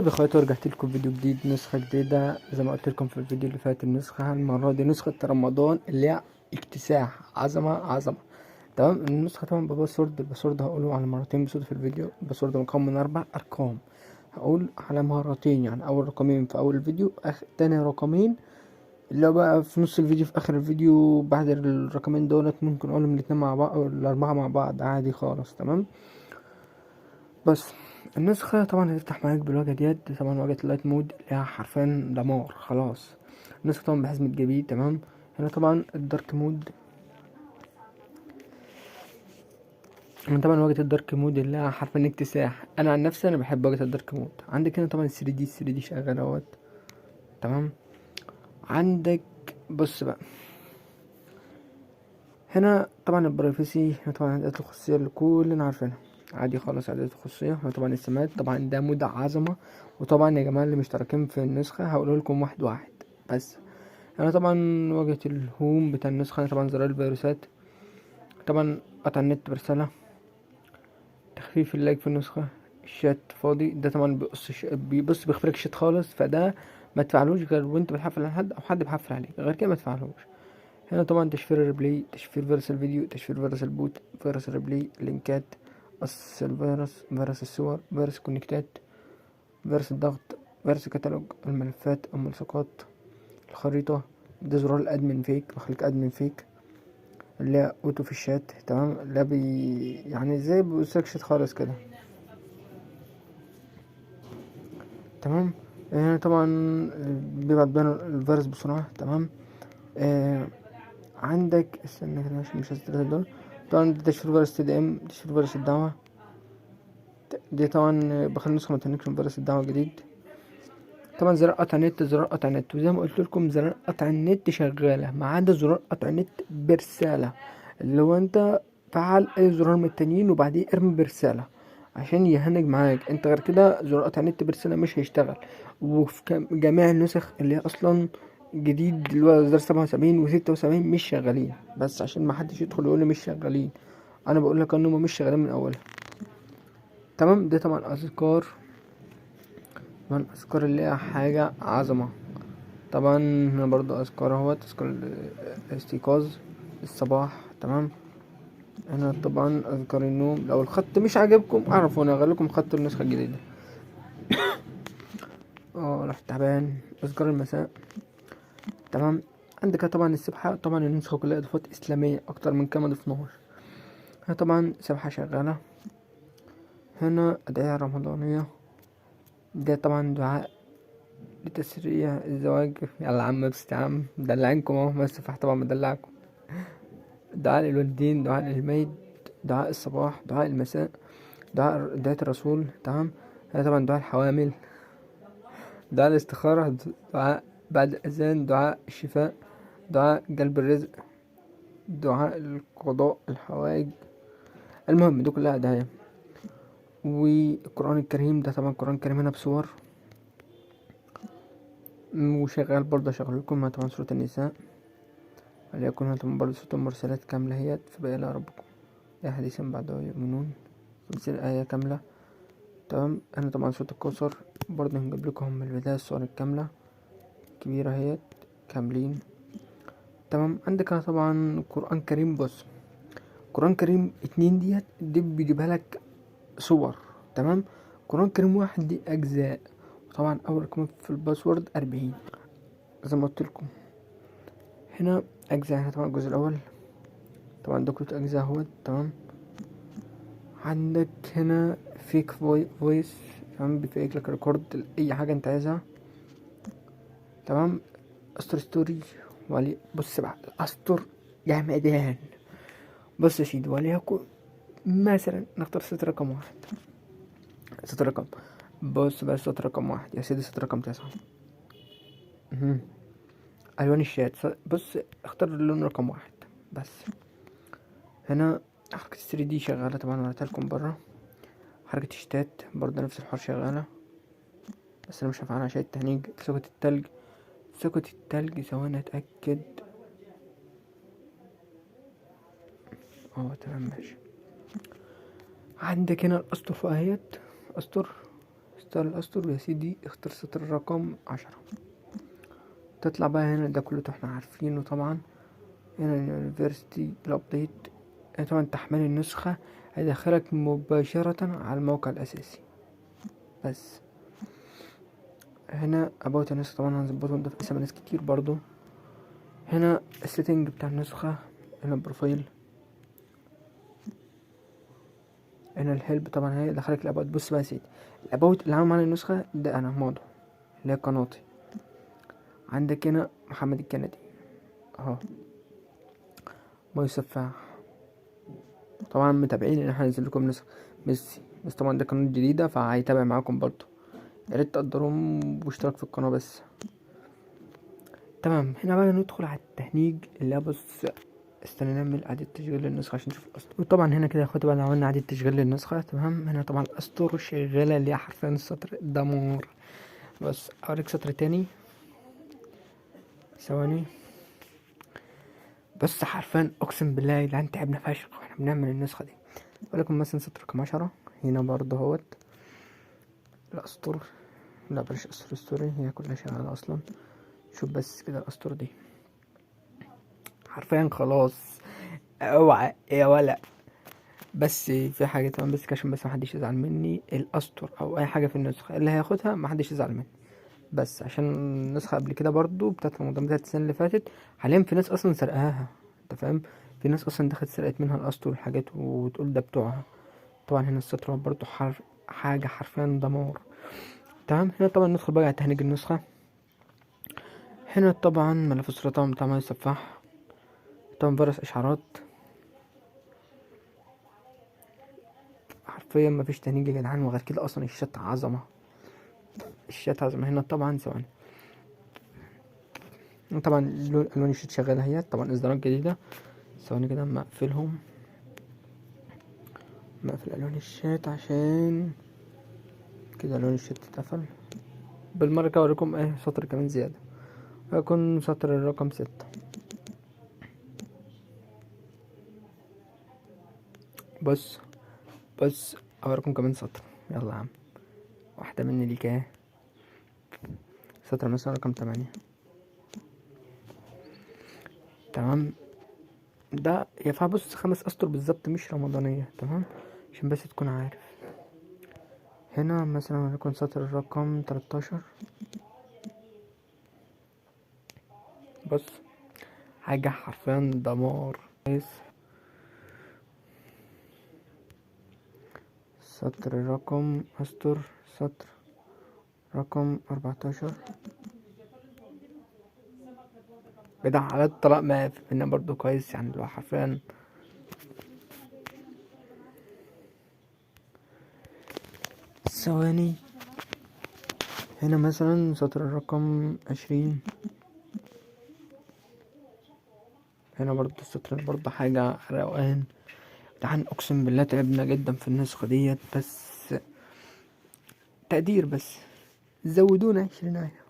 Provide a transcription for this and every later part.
طيب يا اخواتي، ورجعت لكم فيديو جديد، نسخة جديدة زي ما قلت لكم في الفيديو اللي فات. النسخة المرة دي نسخة رمضان اللي هي اكتساح عظمة عظمة. تمام. النسخة طبعا بباسورد، الباسورد هقوله على مرتين بصوت في الفيديو. الباسورد مكون من 4 أرقام، هقول على مرتين، يعني أول رقمين في أول الفيديو، تاني رقمين اللي هو بقى في نص الفيديو في آخر الفيديو. بعد الرقمين دولت ممكن أقولهم الاتنين مع بعض أو الأربعة مع بعض عادي خالص. تمام. بس النسخة طبعا هتفتح معاك بالواجهة ديت، طبعا واجهة اللايت مود اللي هي حرفيا دمار خلاص. النسخة طبعا بحزمة جبيه. تمام. هنا طبعا الدارك مود، هنا طبعا واجهة الدارك مود اللي هي حرفيا اكتساح. انا عن نفسي انا بحب واجهة الدارك مود. عندك هنا طبعا 3D شغال اهوت. تمام. عندك بص بقى، هنا طبعا البرايفسي، هنا طبعا الاعدادات الخصوصية اللي كلنا عارفينها عادي خالص. اعدادات الخصوصية هنا طبعا السمات، طبعا ده مود عظمة. وطبعا يا جماعة اللي مشتركين في النسخة هقول لكم واحد واحد بس. انا طبعا واجهة الهوم بتاع النسخة، أنا طبعا زرار الفيروسات، طبعا قطع النت برسالة، تخفيف اللايك في النسخة، الشات فاضي. ده طبعا بيبص بيخفلك الشات خالص، فده ما تفعلوش غير وانت بتحفل على حد او حد بيحفل عليك، غير كده ما تفعلوش. هنا طبعا تشفير الريبلاي، تشفير فيروس الفيديو، تشفير فيروس البوت، فيروس الريبلاي، لينكات، قص الفيروس، فيروس الصور، فيروس الكونكتات، فيروس الضغط، فيروس الكتالوج، الملفات، الملصقات، الخريطة. ده زرار الادمن فيك، بخليك ادمن فيك اللي هي اوتو في الشات. تمام. لا يعني زي بيوصلك شات خالص كده. تمام. طبعا بيبعت بين الفيروس بسرعة. تمام. آه عندك استنى كده عشان مش هسترد دول. طبعا ده تشفير فيروس تي دي ام، تشفير فيروس الدعوة. دي طبعا بخلي النسخة ما تهنكش من فيروس الدعوة الجديد. طبعا زرار قطع نت، زرار قطع نت، وزي ما قلت لكم زرار قطع النت شغالة ما عدا زرار قطع نت برسالة، اللي هو انت فعل اي زرار من التانيين وبعديه ارمي برسالة عشان يهنج معاك. انت غير كده زرار قطع النت برسالة مش هيشتغل. وفي جميع النسخ اللي هي اصلا جديد اللي هو اصدار 77 و76 مش شغالين، بس عشان ما حدش يدخل يقول لي مش شغالين، انا بقول لك انهم مش شغالين من اولها. تمام. ده طبعا اذكار، طبعا اذكار اللي هي حاجة عظمة. طبعا هنا برضو اذكار اهوت، تذكر الاستيقاظ، الصباح. تمام. هنا طبعا اذكار النوم. لو الخط مش عاجبكم اعرفوا انا اغير لكم خط النسخة الجديدة. رحت تعبان. اذكار المساء. تمام. عندك طبعا السبحة، طبعا النسخة كلها اضافات اسلامية اكتر من كده ما ضفناهوش. هنا طبعا سبحة شغالة. هنا ادعية رمضانية، ده طبعا دعاء لتسريع الزواج. يلا عم بس يا عم مدلعينكم اهو، بس السبحة طبعا مدلعكم. دعاء للوالدين، دعاء للميت، دعاء الصباح، دعاء المساء، دعاء الرسول. تمام. هذا طبعا دعاء الحوامل، دعاء الاستخارة، دعاء بعد الأذان، دعاء الشفاء، دعاء جلب الرزق، دعاء القضاء الحوائج. المهم دي كلها أدعية. والقرآن الكريم، ده طبعا القرآن الكريم هنا بصور. وشغال برضه شغال لكم طبعا سورة النساء، وليكن هنا طبعا برضه سورة المرسلات كاملة هي فبقى إلى ربكم يا حديثا بعده يؤمنون، 50 آية كاملة. تمام. هنا طبعا سورة الكوثر برضه هنجيب لكم من البداية الصور الكاملة كبيرة اهيت كاملين. تمام. عندك هنا طبعا قرآن كريم. بص، قرآن كريم 2 دي بيجيبها لك صور. تمام. قرآن كريم 1 دي أجزاء. وطبعا أول رقم في الباسورد 40 زي ما قلتلكم. هنا أجزاء، هنا طبعا الجزء الأول طبعا ده كله أجزاء اهوت. تمام. عندك هنا فيك فويس، تمام، بيفيك لك ريكورد أي حاجة أنت عايزها. تمام. أستر ستوري بص بقى الأسطر جمدان. بص يا سيدي، وليكن مثلا نختار سطر رقم 1. سطر رقم، بص بقى سطر رقم 1 يا سيدي، سطر رقم 9. ألوان الشات، بص اختار اللون رقم 1 بس. هنا حركة 3D شغالة طبعا وريتها لكم برا. حركة الشتات برضه نفس الحوار شغالة، بس أنا مش هفعلها عشان التهنيج. سكت التلج، سكت التلج ثواني أتأكد. تمام ماشي. عندك هنا الأسطر فوقيت، أسطر تختار الأسطر يا سيدي، اختار سطر رقم 10. تطلع بقى هنا ده كله احنا عارفينه طبعا. هنا اليونيفرسيتي الابديت، طبعا تحميل النسخة هيدخلك مباشرة على الموقع الأساسي. بس هنا ابوت النسخة طبعا هنظبطه ده في اسم ناس كتير برضو. هنا السيتنج بتاع النسخة، هنا البروفايل، هنا الهيلب طبعا هيدخلك الابوت. بص بقى يا سيدي، الابوت اللي عامل معانا النسخة ده انا ماضو اللي هي قناتي. عندك هنا محمد الكندي اهو، يوسف فاح، طبعا متابعين ان احنا هننزل لكم نسخ ميسي، بس طبعا ده قناة جديدة فهيتابع معاكم برضو، يا ريت تقدروهم باشتراك في القناة بس. تمام، هنا بقى ندخل على التهنيج اللي بص، استنى نعمل اعادة تشغيل للنسخة عشان نشوف الاسطر. وطبعا هنا كده يا اخواتي بقى عملنا اعادة تشغيل للنسخة تمام. هنا طبعا الاسطر شغالة اللي هي حرفيا السطر دمار. بس اوريك سطر تاني، ثواني بس، حرفيا اقسم بالله يا جدعان تعبنا فشخ واحنا بنعمل النسخة دي. ولكم مثلا سطر رقم 10 هنا برضه اهوت الاسطر، لا بلاش اسطر ستوري، هي كلها شغالة اصلا. شوف بس كده الاسطر دي حرفيا خلاص، اوعى يا ولا. بس في حاجة طبعا بس عشان بس محدش يزعل مني، الاسطر او اي حاجة في النسخة اللي هياخدها محدش يزعل مني، بس عشان النسخة قبل كده برضو بتاعت رمضان بتاعت السنة اللي فاتت حاليا في ناس اصلا سرقاها، انت فاهم، في ناس اصلا دخلت سرقت منها الاسطر والحاجات وتقول ده بتوعها. طبعا هنا السطر برضو حاجة حرفيا دمار. تمام، هنا طبعا ندخل بقى على تهنيج النسخة. هنا طبعا ملف السرطان بتاع مي السفاح، طبعا فيروس اشعارات، حرفيا مفيش تهنيج يا جدعان، وغير كده اصلا الشات عظمة، الشات عظمة. هنا طبعا ثواني، طبعا الوان الشات شغالة اهي، طبعا اصدارات جديدة. ثواني كده اما اقفلهم، مقفل الوان الشات عشان كده الوان الشات اتقفل. بالمرة كده اوريكم ايه سطر كمان زيادة، هيكون سطر الرقم 6. بص بص اوريكم كمان سطر، يلا يا عم، واحدة مني ليك اهي. سطر مثلا رقم 8. تمام، ده ينفع بص 5 اسطر بالظبط مش رمضانية، تمام عشان بس تكون عارف. هنا مثلا يكون سطر الرقم 13. بص حاجة حرفيا دمار. كويس، سطر الرقم استر، سطر رقم 14 بدع على الطلاق ما هنا برضو كويس، يعني لو حرفيا ثواني. هنا مثلا سطر الرقم 20. هنا برضو السطر برضو حاجة روقان. تعال اقسم بالله تعبنا جدا في النسخة ديت، بس تقدير بس، زودونا 20 آية.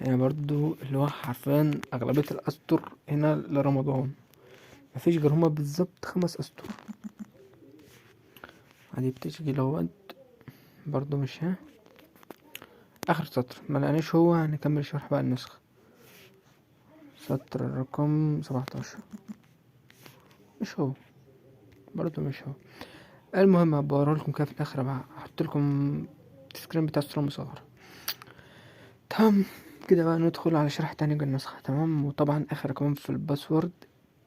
هنا برضو اللي هو حرفيا اغلبية الاسطر هنا لرمضان، مفيش غير هما بالظبط 5 اسطر. عادي بتشغيل اهوت برضو مش ها. اخر سطر ما لقناش هو، هنكمل شرح بقى النسخة. سطر الرقم 17 مش هو، برضو مش هو. المهم هبوريه لكم كده في الاخر بقى، هحط لكم السكرين بتاع الصورة المصغرة. تمام كده بقى ندخل على شرح تاني النسخة. تمام، وطبعا اخر رقم في الباسورد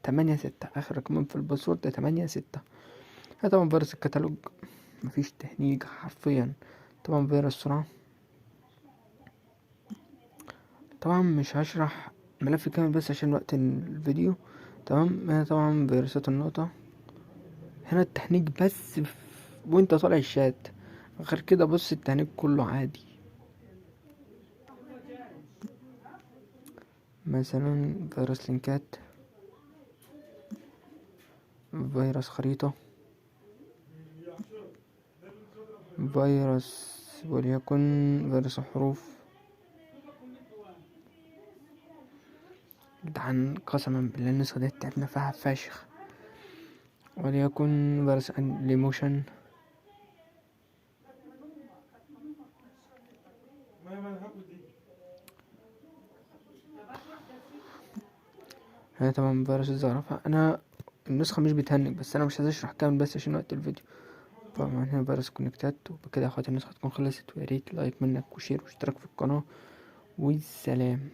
8/6، اخر رقم في الباسورد 8/6. طبعا فيروس الكتالوج مفيش تهنيج حرفيا. طبعا فيروس السرعة، طبعا مش هشرح ملف كامل بس عشان وقت الفيديو. تمام، هنا طبعا فيروسات النقطة، هنا التهنيج بس وانت طالع الشات، غير كده بص التهنيج كله عادي. مثلا فيروس لينكات، فيروس خريطة، فيروس وليكن فيروس الحروف. جدعان قسما بالله النسخة دي تعبنا فيها فشخ. وليكن فيروس ليموشن، هنا طبعا فيروس الزعرفة. انا النسخة مش بتهنج، بس انا مش عايز اشرح كامل بس عشان وقت الفيديو. طبعا هنا فيروس كونكتات. وبكده يا اخواتي النسخة تكون خلصت، ويا ريت لايك منك وشير واشتراك في القناة، والسلام.